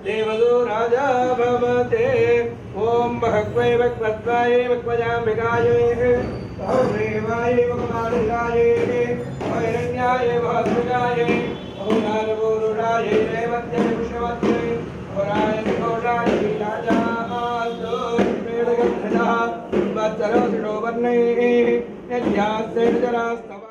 देवदो राजा भवते ओम भगवते भगवत्वाय भगवजाम्बिकाय देवाय भगवानुराय हिरण्याय भद्रकाय ओंकारपुरुषाय देवत्यै पुष्पवत्यै ओराय कोटाय राजादो वेदगन्धः वत्सरो वर्णैः यज्ञास्ते जरास्तव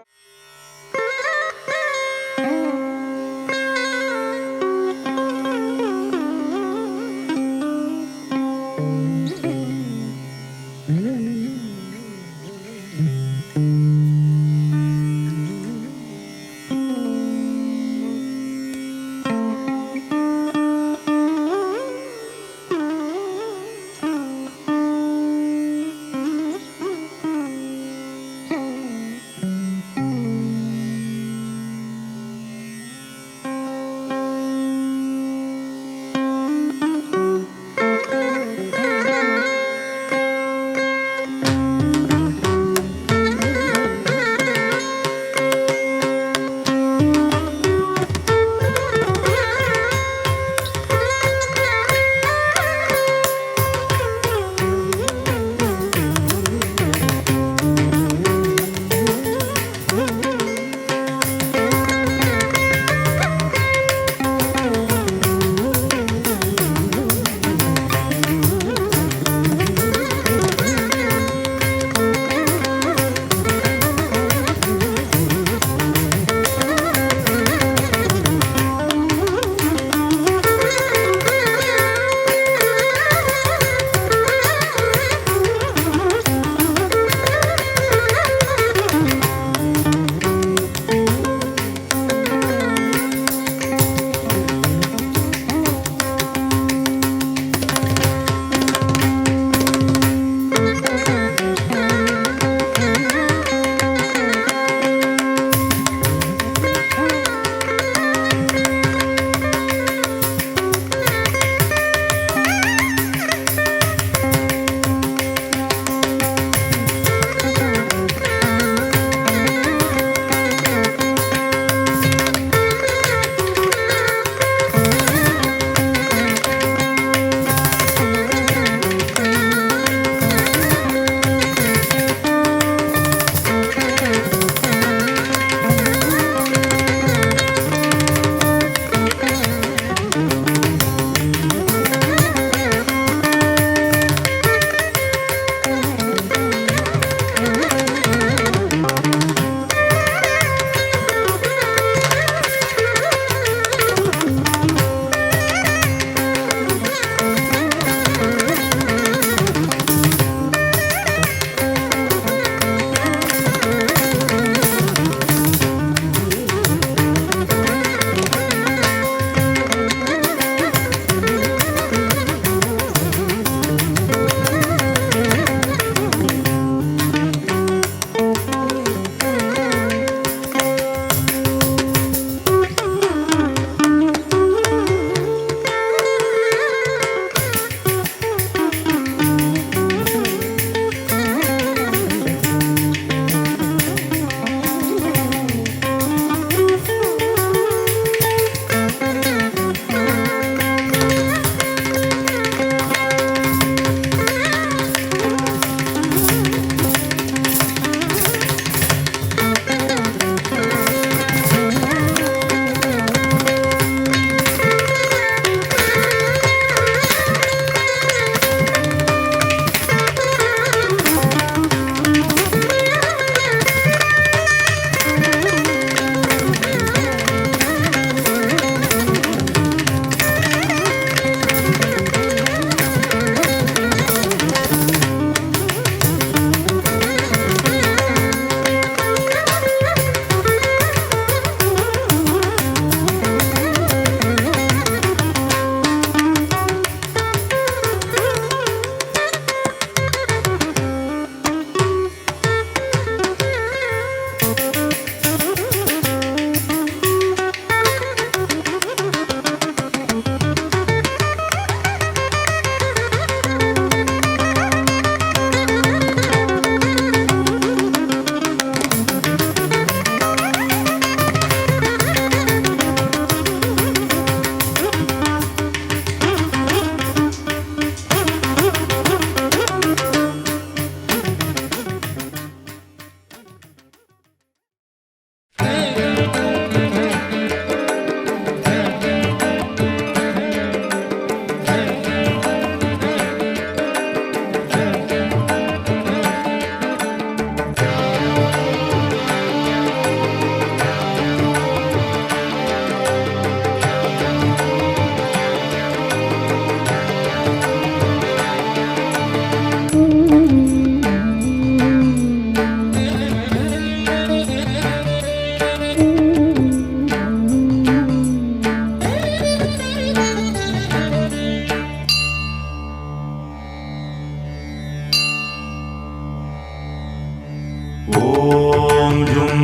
ॐ जुं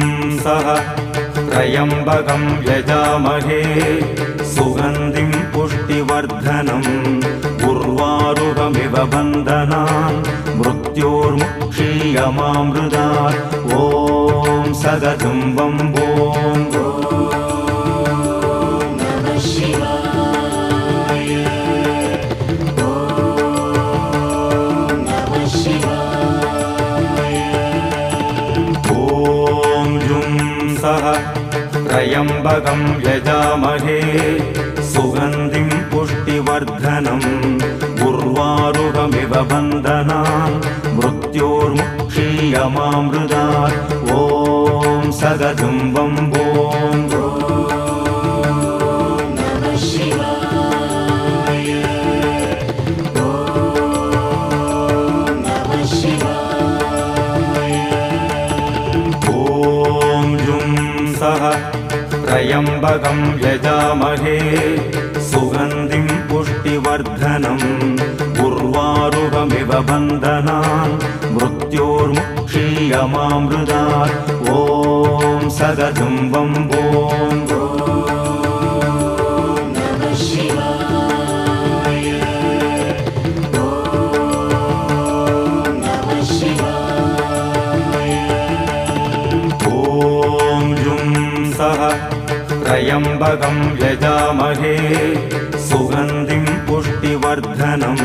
सः त्र्यम्बकं यजामहे सुगन्धिं पुष्टिवर्धनम् उर्वारुकमिव बन्धनान् मृत्योर्मुक्षीयमामृतात् ॐ सगतं वम्बों त्र्यम्बकं यजामहे सुगन्धिं पुष्टिवर्धनम् उर्वारुकमिव बन्धनान् मृत्योर्मुक्षीयमामृतात् ॐ सगतं वम्बों त्र्यम्बकं यजामहे सुगन्धिं पुष्टिवर्धनम् उर्वारुकमिव बन्धनान् मृत्योर्मुक्षीयमामृतात् ॐ सगतं वम्बों त्र्यम्बकं यजामहे सुगन्धिं पुष्टिवर्धनम्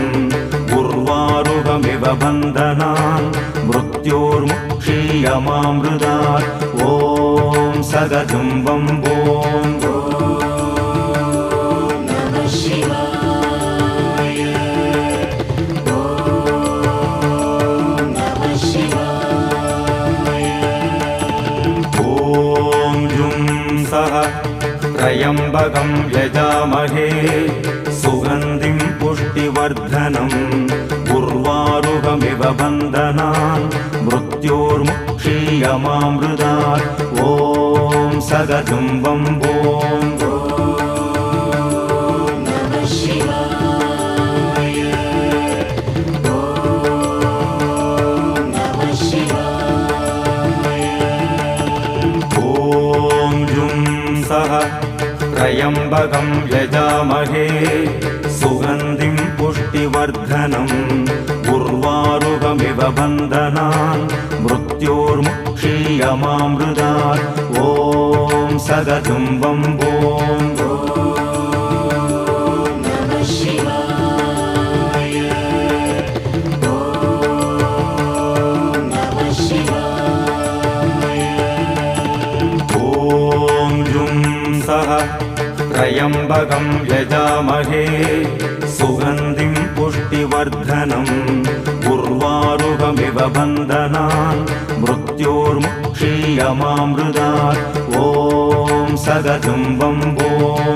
उर्वारुकमिव बन्धनान् मृत्योर्मुक्षीयमामृतात् ॐ सगतं वम्बों त्र्यम्बकं यजामहे सुगन्धिं पुष्टिवर्धनम् उर्वारुकमिव बन्धनान् मृत्योर्मुक्षीयमामृतात् ॐ सगतं वम्बों त्र्यम्बकं यजामहे सुगन्धिं पुष्टिवर्धनम् उर्वारुकमिव बन्धनान् मृत्योर्मुक्षीयमामृतात् ॐ सगतं वम्बों त्र्यम्बकं यजामहे सुगन्धिं पुष्टिवर्धनम् उर्वारुकमिव बन्धनान् मृत्योर्मुक्षीयमामृतात् ॐ सगतं वम्बों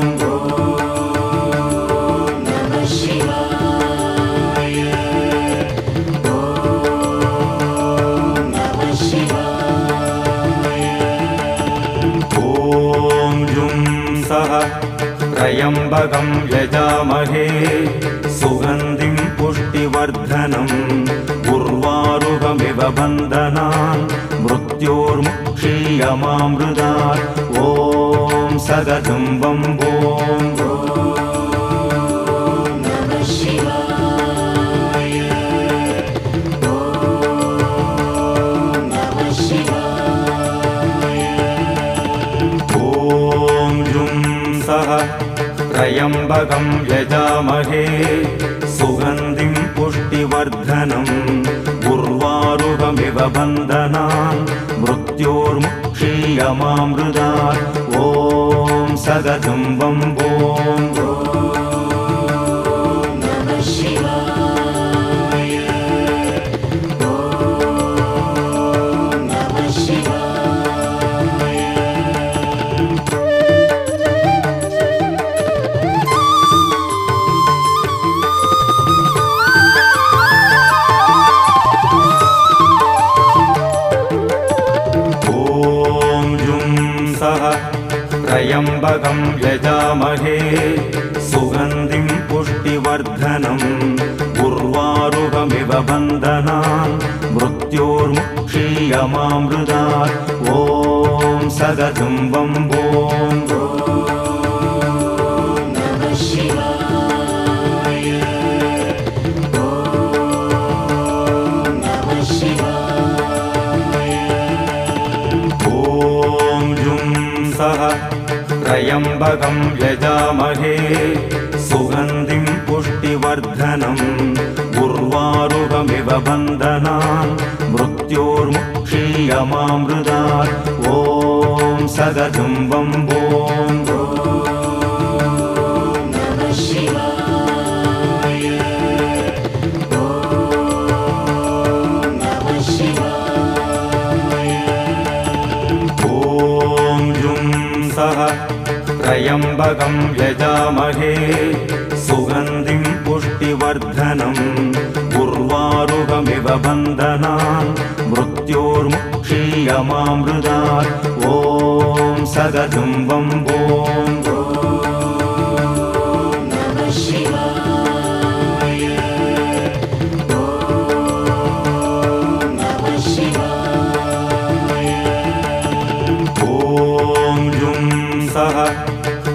त्र्यम्बकं यजामहे सुगन्धिं पुष्टिवर्धनम् उर्वारुकमिव बन्धनान् मृत्योर्मुक्षीयमामृतात् ॐ सगतं वम्बों त्र्यम्बकं यजामहे सुगन्धिं पुष्टिवर्धनम् उर्वारुकमिव बन्धनान् मृत्योर्मुक्षीयमामृतात् ॐ सगतं वम्बों त्र्यम्बकं यजामहे सुगन्धिं पुष्टिवर्धनम् उर्वारुकमिव बन्धनान् मृत्योर्मुक्षीयमामृतात् क्षीयमामृतात् ॐ सगजं वम्बोम् त्र्यम्बकं यजामहे सुगन्धिं पुष्टिवर्धनम् उर्वारुकमिव बन्धनान् मृत्योर्मुक्षीयमामृतात् ॐ सगजं वम्बोम् त्र्यम्बकं यजामहे सुगन्धिं पुष्टिवर्धनम् उर्वारुकमिव बन्धनान् मृत्योर्मुक्षीयमामृतात् ॐ सगजं वम्बोम्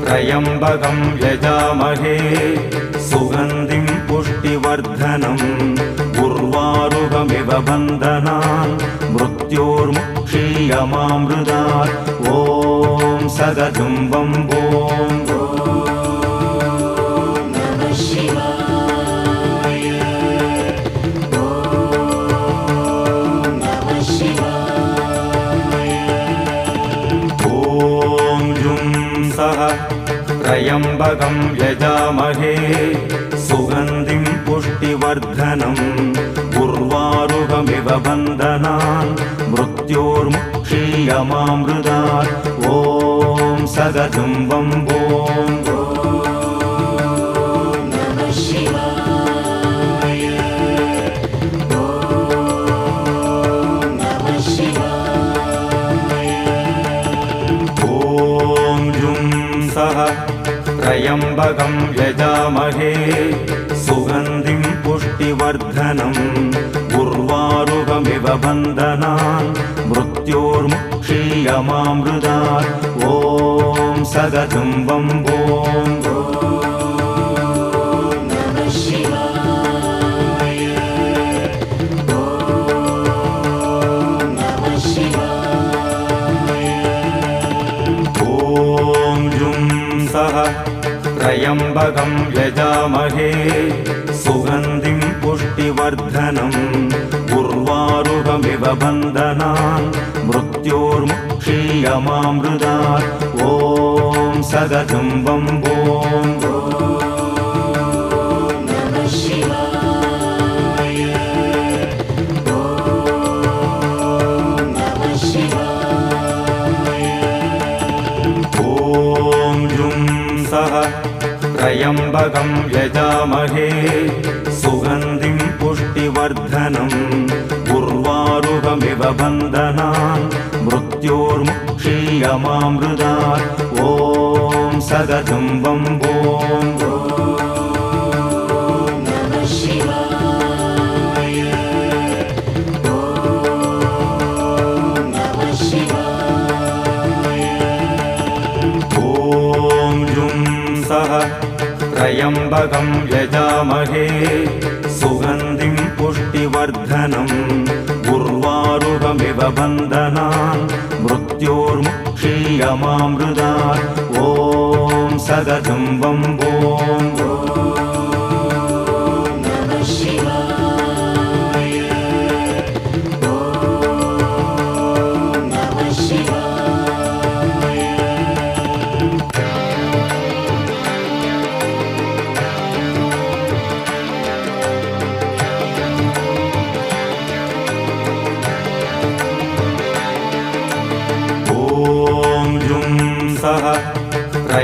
त्र्यम्बकं यजामहे सुगन्धिं पुष्टिवर्धनम् उर्वारुकमिव बन्धनान् मृत्योर्मुक्षीयमामृतात् ॐ सगजं वम्बोम् त्र्यम्बकं यजामहे सुगन्धिं पुष्टिवर्धनम् उर्वारुकमिव बन्धनान् मृत्योर्मुक्षीयमामृतात् ॐ सगजं वम्बोम् त्र्यम्बकं यजामहे सुगन्धिं पुष्टिवर्धनम् उर्वारुकमिव बन्धनान् मृत्योर्मुक्षीयमामृतात् ॐ सगजं वम्बोम् त्र्यम्बकं यजामहे सुगन्धिं पुष्टिवर्धनम् उर्वारुकमिव बन्धनान् मृत्योर्मुक्षीयमामृतात् ॐ सगजं वम्बोम् त्र्यम्बकं यजामहे सुगन्धिं पुष्टिवर्धनम् उर्वारुकमिव बन्धनान् मृत्योर्मुक्षीयमामृतात् ॐ सगजं वम्बोम् त्र्यम्बकं यजामहे सुगन्धिं पुष्टिवर्धनम् उर्वारुकमिव बन्धनान् मृत्योर्मुक्षीयमामृतात् ॐ सगजं वम्बोम्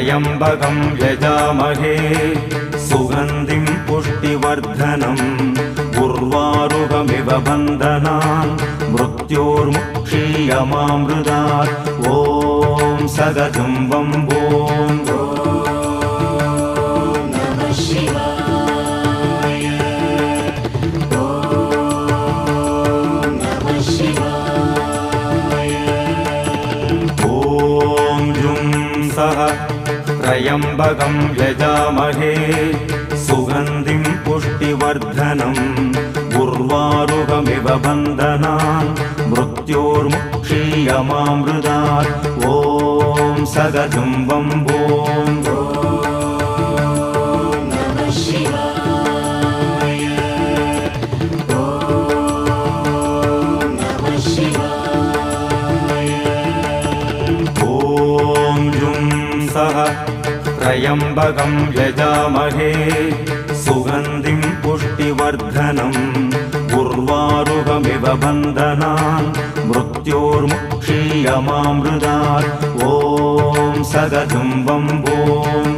त्र्यम्बकं यजामहे सुगन्धिं पुष्टिवर्धनम् उर्वारुकमिव बन्धनान् मृत्योर्मुक्षीयमामृतात् ॐ सगजं वम्बोम् शिवाय सह त्र्यम्बकं यजामहे सुगन्धिं पुष्टिवर्धनम् उर्वारुकमिव बन्धनान् मृत्योर्मुक्षीयमामृतात् ॐ सगजुम्बं ॐ सह त्र्यम्बकं यजामहे सुगन्धिं पुष्टिवर्धनम् उर्वारुकमिव बन्धनान् मृत्योर्मुक्षीयमामृतात् ॐ सगजुम्बं ॐ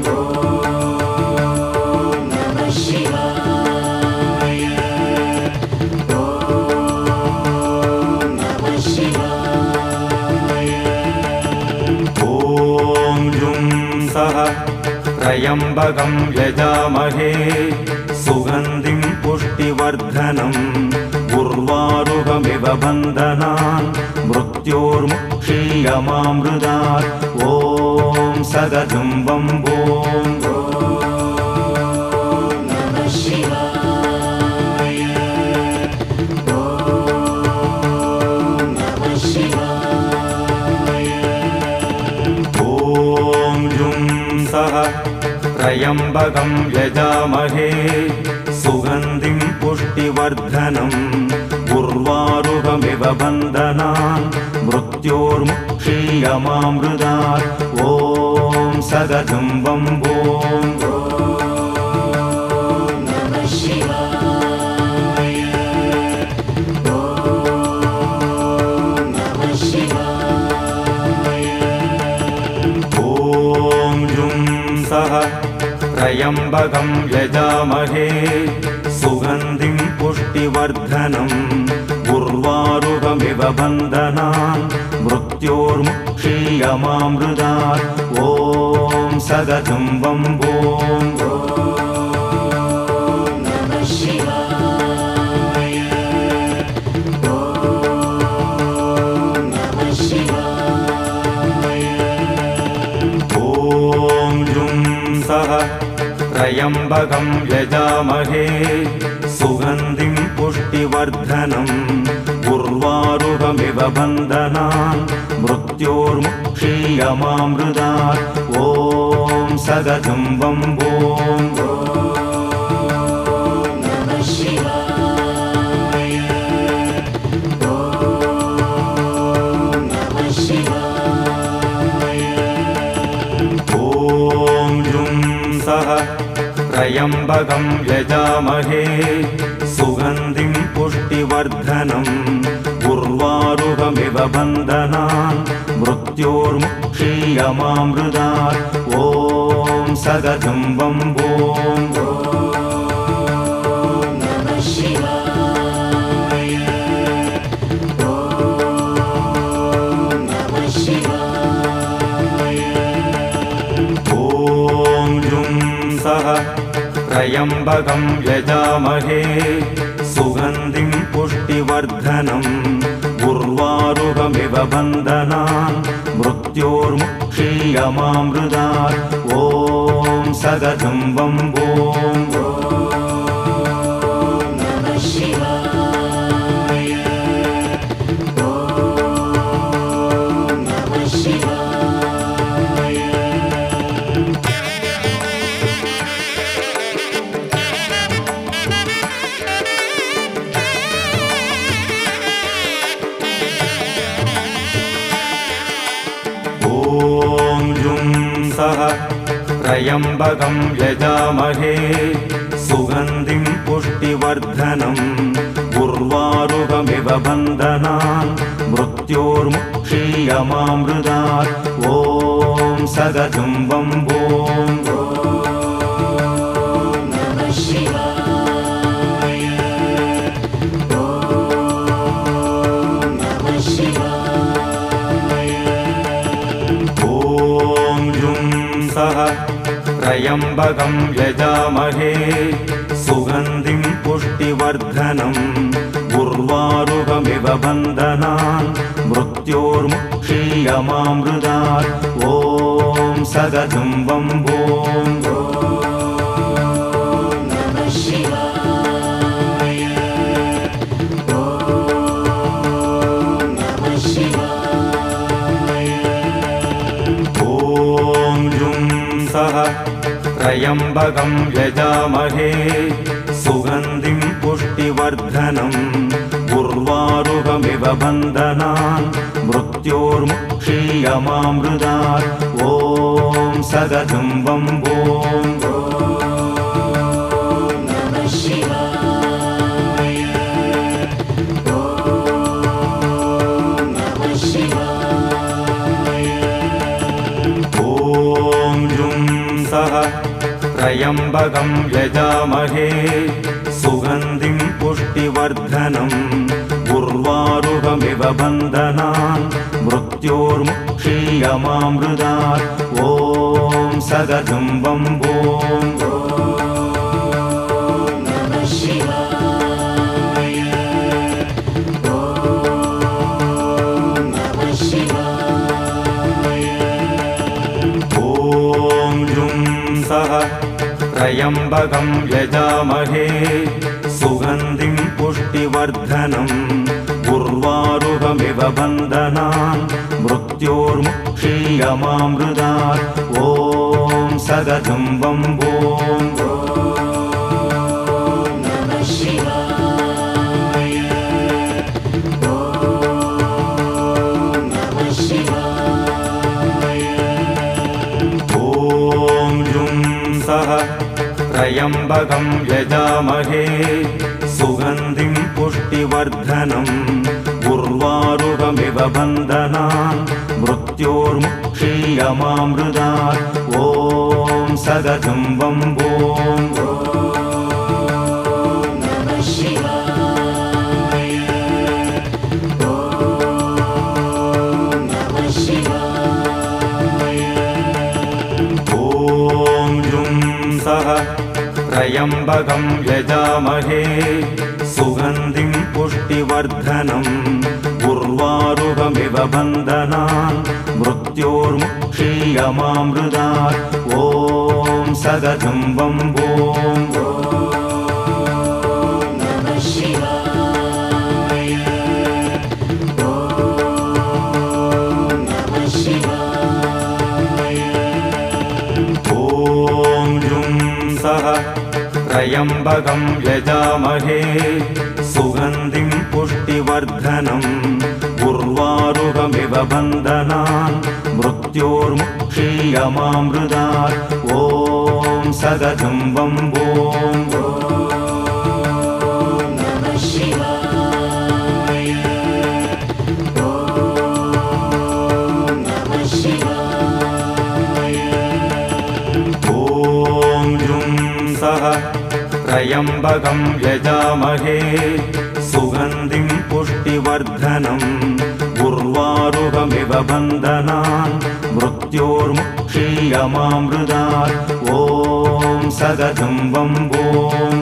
सह त्र्यम्बकं यजामहे सुगन्धिं पुष्टिवर्धनम् उर्वारुकमिव बन्धनान् मृत्योर्मुक्षीयमामृतात् ॐ सगजुम्बं ॐ सह त्र्यम्बकं यजामहे सुगन्धिं पुष्टिवर्धनम् उर्वारुकमिव बन्धनान् मृत्योर्मुक्षीयमामृतात् ॐ सगजुम्बं सह त्र्यम्बकं यजामहे सुगन्धिं पुष्टिवर्धनम् उर्वारुकमिव बन्धनान् मृत्योर्मुक्षीयमामृतात् ॐ सगजुम्बं सह त्र्यम्बकं यजामहे सुगन्धिं पुष्टिवर्धनम् उर्वारुकमिव बन्धनान् मृत्योर्मुक्षीयमामृतात् ॐ सगजुम्बं सह त्र्यम्बकं यजामहे सुगन्धिं पुष्टिवर्धनम् उर्वारुकमिव बन्धनान् मृत्योर्मुक्षीयमामृतात् ॐ सगजुम्बं सह त्र्यम्बकं यजामहे सुगन्धिं पुष्टिवर्धनम् उर्वारुकमिव बन्धनान् मृत्योर्मुक्षीयमामृतात् ॐ सगजुम्बं सह त्र्यम्बकं यजामहे सुगन्धिं पुष्टिवर्धनम् उर्वारुकमिव बन्धनान् मृत्योर्मुक्षीयमामृतात् ॐ सगजुम्बं सह त्र्यम्बकं यजामहे सुगन्धिं पुष्टिवर्धनम् उर्वारुकमिव बन्धनान् मृत्योर्मुक्षीयमामृतात् ॐ सगजुं वम्बों त्र्यम्बकं यजामहे सुगन्धिं पुष्टिवर्धनम् उर्वारुकमिव बन्धनान् मृत्योर्मुक्षीयमामृतात् ॐ सगजुं वम्बों त्र्यम्बकं यजामहे सुगन्धिं पुष्टिवर्धनम् उर्वारुकमिव बन्धनान् मृत्योर्मुक्षीयमामृतात् ॐ सगजुं वम्बों त्र्यम्बकं यजामहे सुगन्धिं पुष्टिवर्धनम् उर्वारुकमिव बन्धनान् मृत्योर्मुक्षीयमामृतात् ॐ सगजुं वम्बों त्र्यम्बकं यजामहे सुगन्धिं पुष्टिवर्धनम् उर्वारुकमिव बन्धनान् मृत्योर्मुक्षीयमामृतात् ॐ सगजुं वम्बों त्र्यम्बकं यजामहे सुगन्धिं पुष्टिवर्धनम् उर्वारुकमिव बन्धनान् मृत्योर्मुक्षीयमामृतात् ॐ सगजुं वम्बों त्र्यम्बकं यजामहे सुगन्धिं पुष्टिवर्धनम् उर्वारुकमिव बन्धनान् मृत्योर्मुक्षीयमामृतात् ॐ सगजुं वम्बों त्र्यम्बकं यजामहे सुगन्धिं पुष्टिवर्धनम् उर्वारुकमिव बन्धनान् मृत्योर्मुक्षीयमामृतात् ॐ सगजुं वम्बों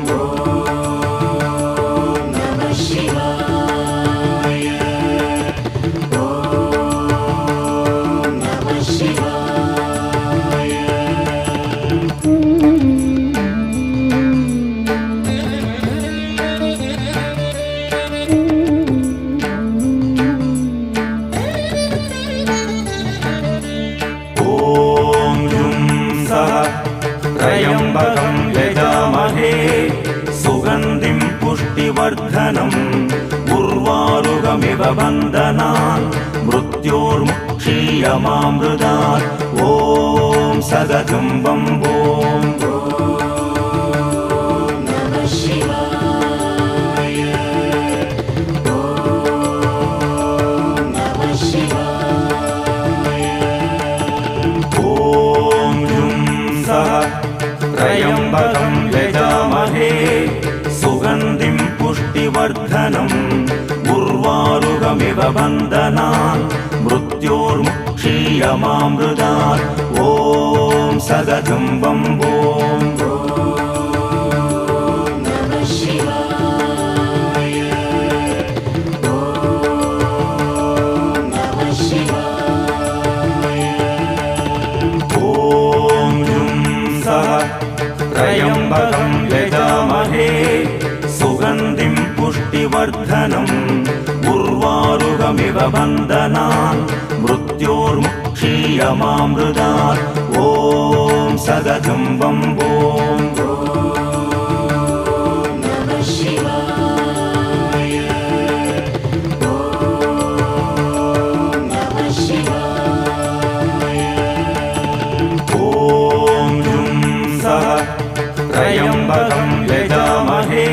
त्र्यम्बकं यजामहे सुगन्धिं पुष्टिवर्धनम् उर्वारुकमिव बन्धनान् मृत्योर्मुक्षीयमामृतात् ॐ सगजुं वम्बों त्र्यम्बकं यजामहे सुगन्धिं पुष्टिवर्धनम् उर्वारुकमिव बन्धनान् मृत्योर्मुक्षीयमामृतात् ॐ सगजुं वम्बों पुष्टिवर्धनम् उर्वारुकमिव बन्धनान् मृत्योर्मुक्षीयमामृतात् ॐ सदतं वम्बोम् त्र्यम्बकं यजामहे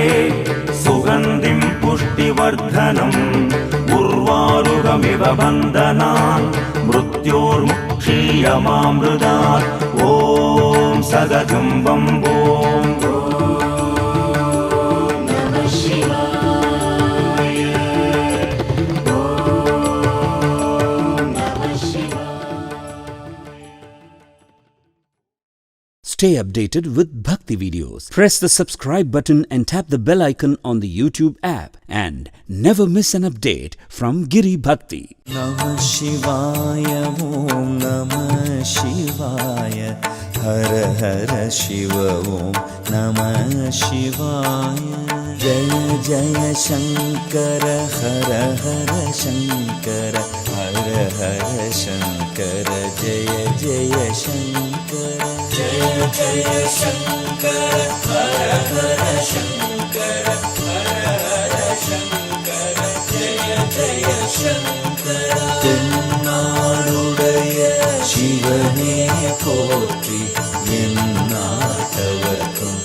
सुगन्धिं पुष्टिवर्धनम् उर्वारुकमिव बन्धनान् मृत्योर्मुक्षीयमामृतात् ॐ सदतं वम्बोम् Stay updated with Bhakti videos. Press the subscribe button and tap the bell icon on the YouTube app and never miss an update from Giri Bhakti. Namah Shivaya Om Namah Shivaya Hara Hara Shiva Om Namah Shivaya Jaya Jaya Shankara Hara Hara Shankara Hara Hara Shankara Jaya Jaya Shankara Jaya Jaya Shankara Hara Hara Shankara Hara Hara Shankara Jaya Jaya Shankara தென்னாடுடைய சிவனே போற்றி எந்நாட்டவர்க்கும்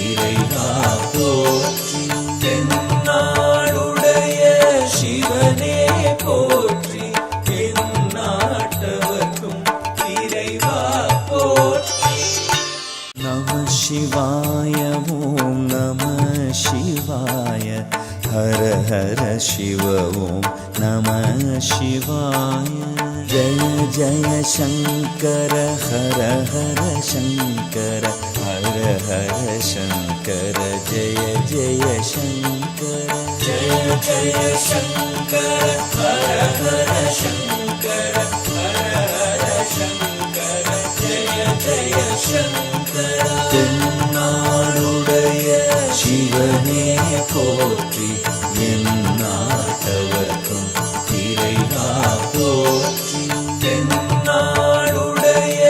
இறைவா போற்றி தென்னாடுடைய சிவனே போற்றி எந்நாட்டவர்க்கும் இறைவா போற்றி நம சிவாய ஓம் நம சிவாய ஹர ஹர சிவ ஓம் நம சிவாய ஜய ஜய சங்கர ஹர ஹர சங்கர ஹர ஹர சங்கர ஜய ஜய சங்கர ஜய ஜய சங்கர ஹர ஹர சங்கர ஹர ஹர சங்கர ஜய ஜய சங்கர தென்னாடுடைய சிவனே போற்றி எந்நாட்டவர்க்கும் இறைவா போற்றி தென்னாடுடைய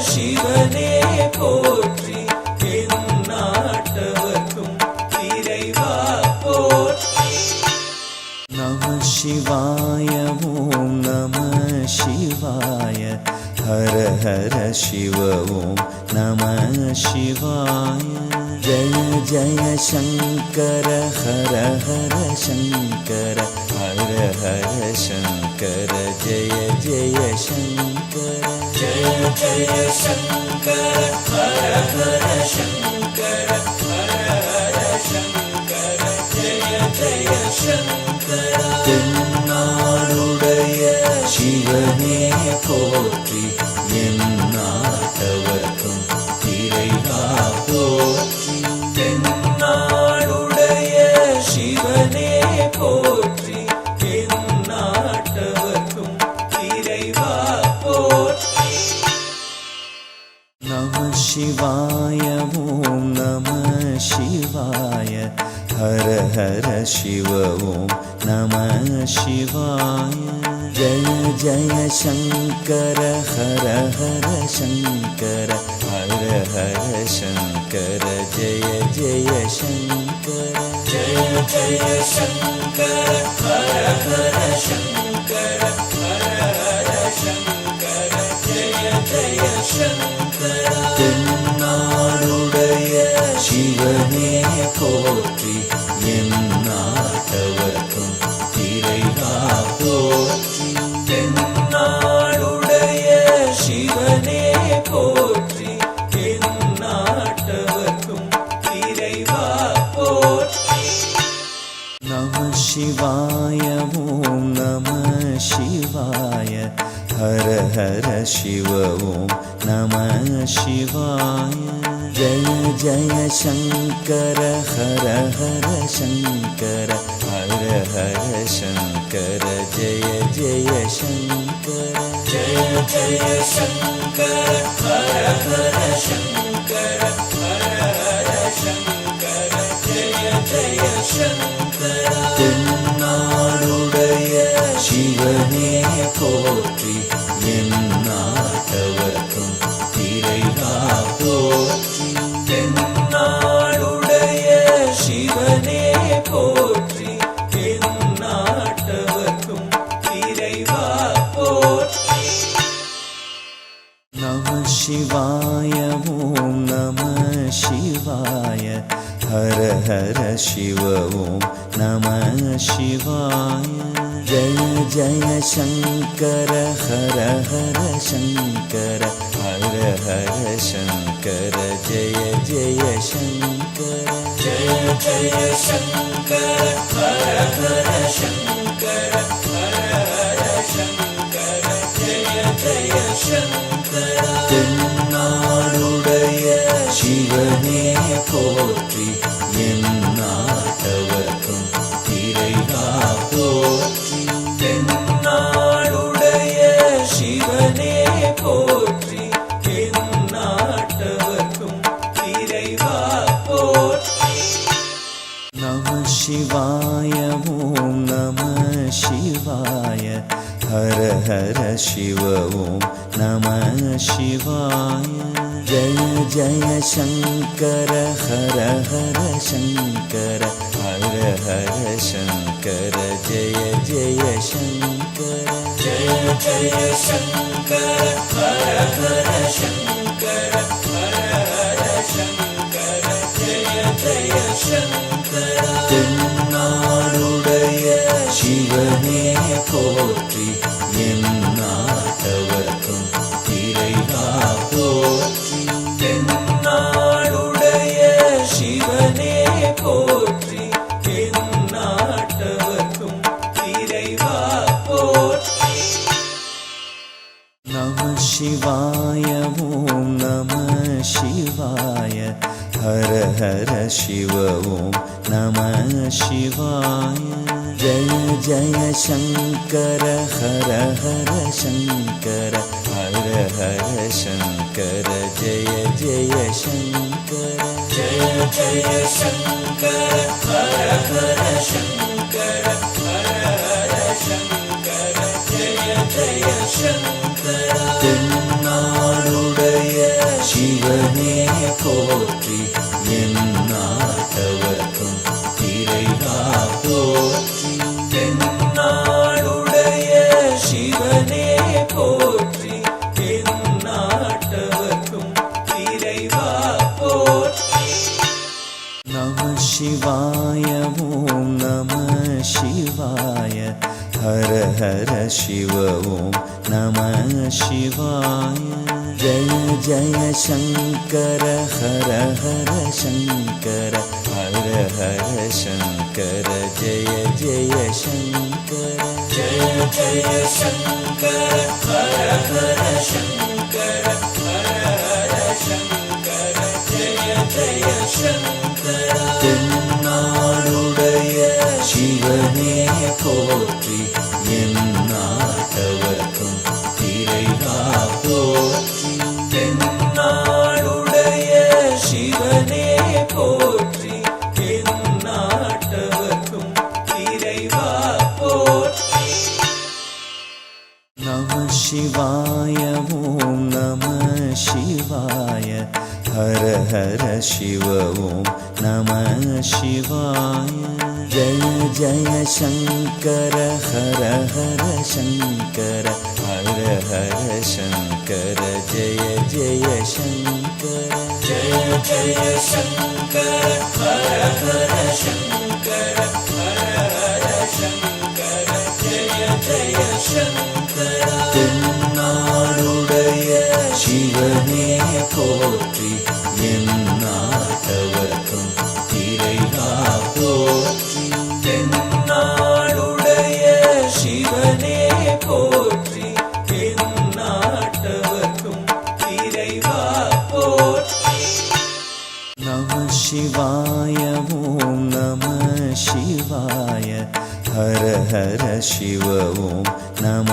சிவனே போற்றி எந்நாட்டவர்க்கும் இறைவா போற்றி நம சிவாய ஓம் நம சிவாய ஹர ஹர சிவ ஓம் நம சிவாய ஜய ஜய சங்கர ஹர ஹர சங்கர ஹர ஹர சங்கர ஜய ஜய சங்கர ஜய ஜய சங்கர ஹர ஹர சங்கர ஹர ஹர சங்கர ஜய ஜய சங்கர தென்னாடுடைய சிவனே போற்றி எந்நாட்டவர்க்கும் இறைவா போற்றி தென்னாடுடைய சிவனே போற்றி எந்நாட்டவர்க்கும் இறைவா போற்றி நம சிவாய ஓம் நம சிவாய ஹர ஹர சிவ ஓம் நம சிவாய ஜய ஜய சங்கர ஹர ஹர சங்கர ஹர ஹர சங்கர ஜய ஜய சங்கர ஜய ஜய சங்கர ஹர ஹர சங்கர ஹர ஹர சங்கர ஜய ஜய சங்கர தென்னாடுடைய சிவனே போற்றி எந்நாட்டவர்க்கும் இறைவா போற்றி தென்னாடுடைய சிவனே போற்றி எந்நாட்டவர்க்கும் இறைவா போற்றி நம சிவாய ஓம் நம சிவாய ஹர ஹர சிவ ஓம் நம சிவாய ஜய ஜய சங்கர ஹர ஹர சங்கர ஹர ஹர சங்கர ஜய ஜய சங்கர ஜய ஜய சங்கர ஹர ஹர சங்கர ஹர ஹர சங்கர தென்னாடுடைய சிவனே போற்றி எந்நாட்டவர்க்கும் இறைவா போற்றி தென்னாடுடைய சிவனே போற்றி எந்நாட்டவர்க்கும் இறைவா போற்றி நம சிவாய ஓம் நம சிவாய ஹர ஹர சிவ ஓம் நம சிவாய ஜய ஜய சங்கர ஹர ஹர சங்கர ஹர ஹர சங்கர ஜய ஜய சங்கர ஜய ஜய சங்கர ஹர ஹர சங்கர ஹர ஹர சங்கர ஜய ஜய சங்கர தென்னாடுடைய சிவனே போற்றி எந்நாட்டவர்க்கும் இறைவா போற்றி தென்னாடுடைய சிவனே போற்றி எந்நாட்டவர்க்கும் இறைவா போற்றி நம சிவாய ஓம் நம சிவாய ஹர ஹர சிவ ஓம் நம சிவாய ஜய ஜய சங்கர ஹர ஹர சங்கர ஹர ஹர சங்கர ஜய ஜய சங்கர ஜய ஜய சங்கர ஹர ஹர சங்கர ஹர ஹர சங்கர ஜய ஜய சங்கர தென்னாடுடைய சிவனே போற்றி எந்நாட்டவர்க்கும் இறைவா போற்றி தென்னாடுடைய சிவனே போற்றி எந்நாட்டவர்க்கும் இறைவா போற்றி நம சிவாய ஓம் நம சிவாய ஹர ஹர சிவ ஓம் நம சிவாய ஜய ஜய சங்கர ஹர ஹர சங்கர ஹர ஹர சங்கர ஜய ஜய சங்கர ஜய ஜய சங்கர ஹர ஹர சங்கர ஹர ஹர சங்கர ஜய ஜய சங்கர தென்னாடுடைய சிவனே போற்றி எந்நாட்டவர்க்கும் இறைவா போற்றி தென்னாடுடைய சிவனே போற்றி எந்நாட்டவர்க்கும் இறைவா போற்றி நம சிவாய ஓம் நம சிவாய ஹர ஹர சிவ ஓம் நம சிவாய ஜய ஜய சங்கர ஹர ஹர சங்கர ஹர ஹர சங்கர ஜய ஜய சங்கர ஜய ஜய சங்கர ஹர ஹர சங்கர ஹர ஹர சங்கர ஜய ஜய சங்கர தென்னாடுடைய சிவனே போற்றி எந்நாட்டவர்க்கும் இறைவா போற்றி தென்னாடுடைய சிவனே போற்றி எந்நாட்டவர்க்கும் இறைவா போற்றி நம சிவாய ஓம் நம சிவாய ஹர ஹர சிவ ஓம் நம சிவாய ஜய ஜய சங்கர ஹர ஹர சங்கர ஹர ஹர சங்கர ஜய ஜய சங்கர ஜய ஜய சங்கர ஹர ஹர சங்கர ஹர ஹர சங்கர ஜய ஜய சங்கர தென்னாடுடைய சிவனே போற்றி எந்நாட்டவர்க்கும் இறைவா போற்றி தென்னாடுடைய சிவனே போற்றி எந்நாட்டவர்க்கும் இறைவா போற்றி நம சிவாய ஓம் நம சிவாய ஹர ஹர சிவ ஓம் நம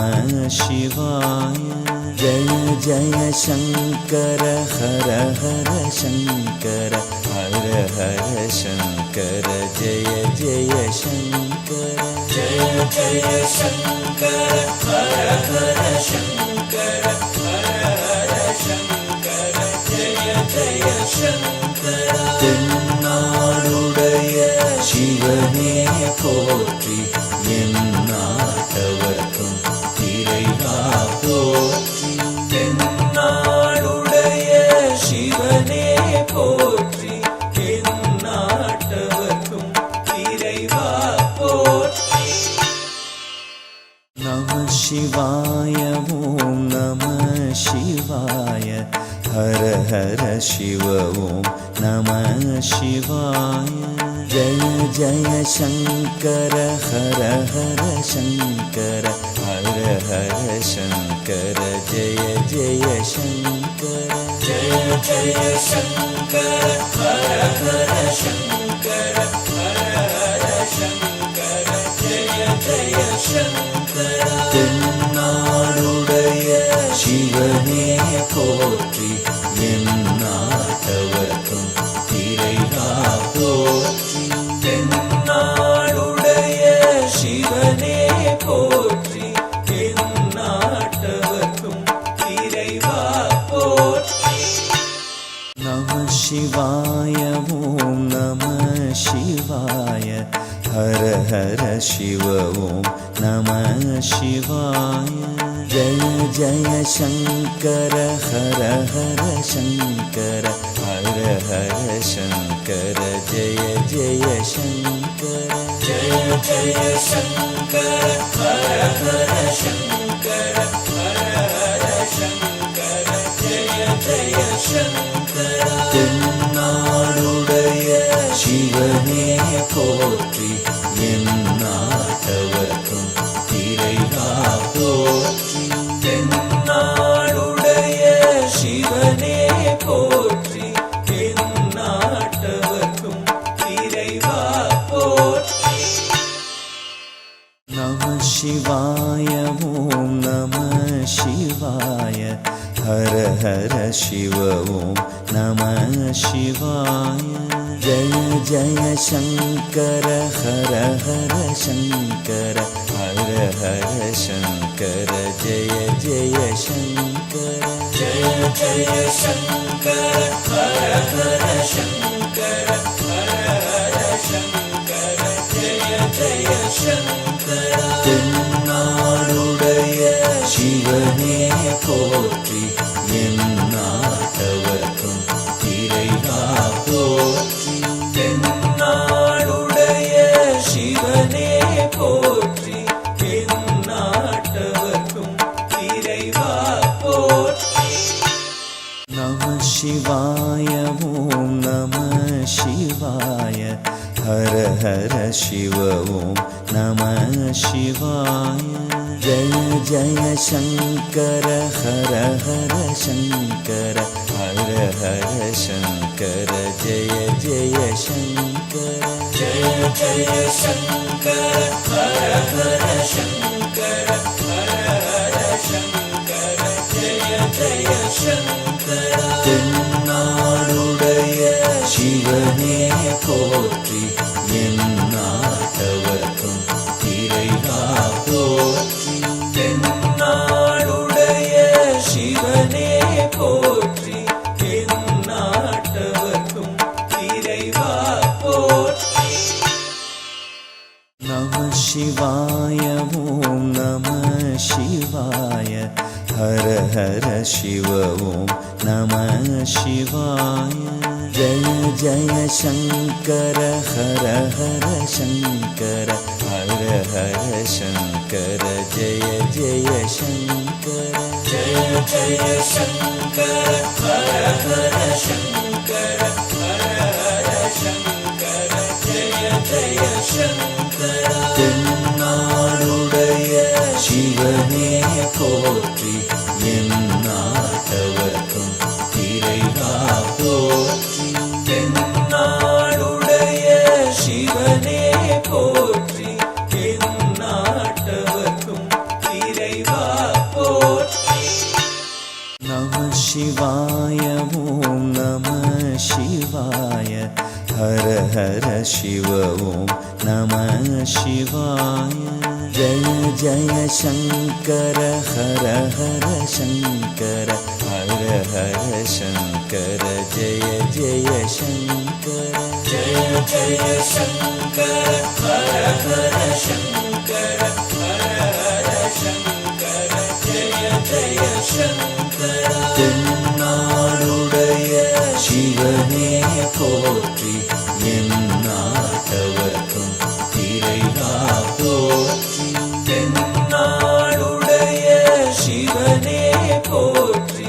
சிவாய ஜய जय शङ्कर हर हर शङ्कर हर हर शङ्कर जय जय शङ्कर जय जय शङ्कर हर हर शङ्कर हर हर शङ्कर जय जय शङ्कर தென்னாடுடைய சிவனே போற்றி எந்நாட்டவர்க்கும் இறைவா போற்றி தென்னாடுடைய சிவனே போற்றி எந்நாட்டவர்க்கும் இறைவா போற்றி நம சிவாய ஓம் நம சிவாய हर हर शिव ओम नमः शिवाय जय जय शङ्कर हर हर शङ्कर हर हर शङ्कर जय जय शङ्कर जय जय शङ्कर हर हर शङ्कर हर हर शङ्कर जय जय शङ्कर தென்னாடுடைய சிவனே போற்றி எந்நாட்டவர்க்கும் இறைவா போற்றி தென்னாடுடைய சிவனே போற்றி எந்நாட்டவர்க்கும் இறைவா போற்றி நம சிவாய ஓம் நம சிவாய हर हर शिव ओम नमः शिवाय जय जय शङ्कर हर हर शङ्कर हर हर शङ्कर जय जय शङ्कर जय जय शङ्कर हर हर शङ्कर हर हर शङ्कर जय जय शङ्कर தென்னாடுடைய சிவனே போற்றி எந்நாட்டவர்க்கும் இறைவா போற்றி தென்னாடுடைய சிவனே போற்றி எந்நாட்டவர்க்கும் இறைவா போற்றி நம சிவாய ஓம் நம சிவாய हर हर शिव ओम नमः शिवाय जय जय शङ्कर हर हर शङ्कर हर हर शङ्कर जय जय शङ्कर जय जय शङ्कर हर हर शङ्कर हर हर शङ्कर जय जय शङ्कर தென்னாடுடைய சிவனே போற்றி எந்நாட்டவர்க்கும் இறைவா போற்றி தென்னாடுடைய சிவனே போற்றி எந்நாட்டவர்க்கும் இறைவா போற்றி நம சிவாய ஓம் நம சிவாய हर हर शिव ओम नमः शिवाय जय जय शङ्कर हर हर शङ्कर हर हर शङ्कर जय जय शङ्कर जय जय शङ्कर हर हर शङ्कर हर हर शङ्कर जय जय शङ्कर தென்னாடுடைய சிவனே போற்றி எந்நாட்டவர்க்கும் இறைவா போற்றி தென்னாடுடைய சிவனே போற்றி எந்நாட்டவர்க்கும் இறைவா போற்றி நம சிவாய ஓம் நம சிவாய हर हर शिव ओम नमः शिवाय जय जय शङ्कर हर हर शङ्कर हर हर शङ्कर जय जय शङ्कर जय जय शङ्कर हर हर शङ्कर हर हर शङ्कर जय जय शङ्कर தென்னாடுடைய சிவனே போற்றி எந்நாட்டவர்க்கும் இறைவா போற்றி தென்னாடுடைய சிவனே போற்றி எந்நாட்டவர்க்கும் இறைவா போற்றி நம சிவாய ஓம் நம சிவாய ஹர ஹர சிவ ஓம் நம சிவாய ஜய ஜய சங்கர ஹர ஹர சங்கர ஹர ஹர சங்கர ஜய ஜய சங்கர ஜய ஜய சங்கர ஹர ஹர சங்கர ஹர ஹர சங்கர ஜய ஜய சங்கர தென்னாடுடைய சிவனே போற்றி எந்நாட்டவர்க்கும் இறைவா போற்றி தென்னாடுடைய சிவனே போற்றி